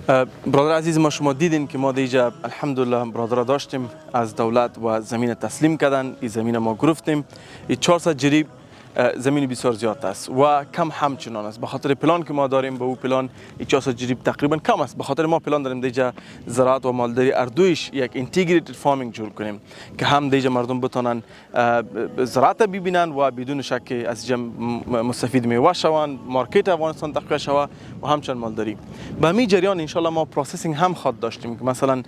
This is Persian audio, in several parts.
برادر عزیز، ما شما دیدین که ما دیجا الحمدلله برادر داشتیم از دولت و زمین تسلیم کردن. این زمین ما گرفتیم. این 400 جریب زمین بسیار زیاد است و کم همچنان است. به خاطر پلان که ما داریم به او پلان 400 جریب تقریبا کم است. به خاطر ما پلان داریم دیجا زراعت و مالداری اردویش یک اینتگریتد فارمینگ جور کنیم که هم دیجا مردم بتونن زراعت ببینن و بدون شک از مستفید میوه شوند، مارکت افغانستان تقویت شود و همچنین مالداری. به همین جریان ان شاء الله ما پروسسینگ هم خواد داشتیم که مثلا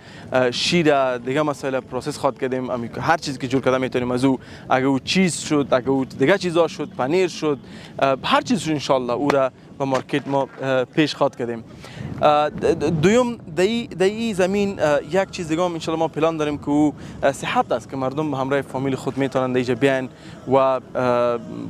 شیر دیگه مسائل پروسس خواد کردیم. هر چیزی که جور کردیم میتونیم از او، اگه او چیز شد، اگه او دیگه چیزا شد، پنیر شد، هر چیز شد ان شاء الله او را به مارکت ما پیش خواد کردیم. دوم دی زمین یک چیز دیگه هم ان شاء الله ما پلان داریم که او صحت است که مردم به همراه فامیل خود میتونن دیجا بیان و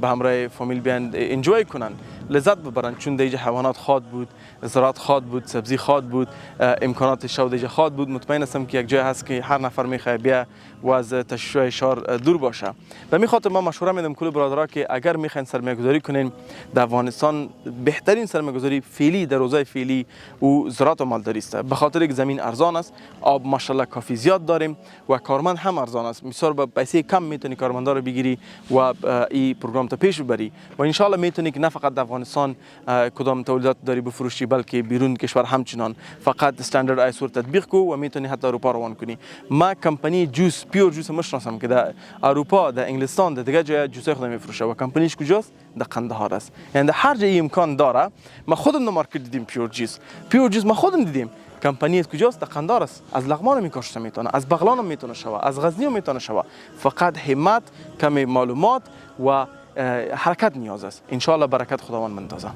به همراه فامیل بیان انجوی کنن، لذت ببرن، چون دیجا حیوانات خواد بود، زراعت خواد بود، سبزی خواد بود، امکانات شو دیجا خواد بود. مطمئن هستم که یک جای هست که هر نفر میخواد بیا و از تشویش شهر دور باشه. به همین خاطر ما مشوره میدم کل برادرها که اگر میخواین سرمایه‌گذاری کنین در افغانستان، بهترین سرمایه‌گذاری فعلی در روزای فعلی و زراعت و مالداری است. به خاطر اینکه زمین ارزان است، آب ماشاءالله کافی زیاد داریم و کارمند هم ارزان است. مثلا با پیسه کم میتونی کارمندا رو بگیری و این پروگرام تا پیش ببری و ان شاء الله میتونی که نه فقط در افغانستان کدام تولیدات داری بفروشی، بلکه بیرون کشور همچنان. فقط استاندارد آیسو تطبیق کو و میتونی حتی اروپا روان کنی. ما کمپانی جوس پیور جوس مشناسم که در اروپا، در انگلستان، در دیگه جای جوس خود میفروشه و کمپانیش کجاست؟ در قندهار است. یعنی هر جای امکان داره. ما خودم در مارکت دیدیم پیور جوس ما خودم دیدیم. کمپانی کجاست؟ در قندهار است. از لغمان میکاشته میتونه، از بغلان میتونه شوا، از غزنی میتونه شوا. فقط همت، کمی معلومات و حرکت نیاز است. ان شاء الله برکت خداوند منتظر.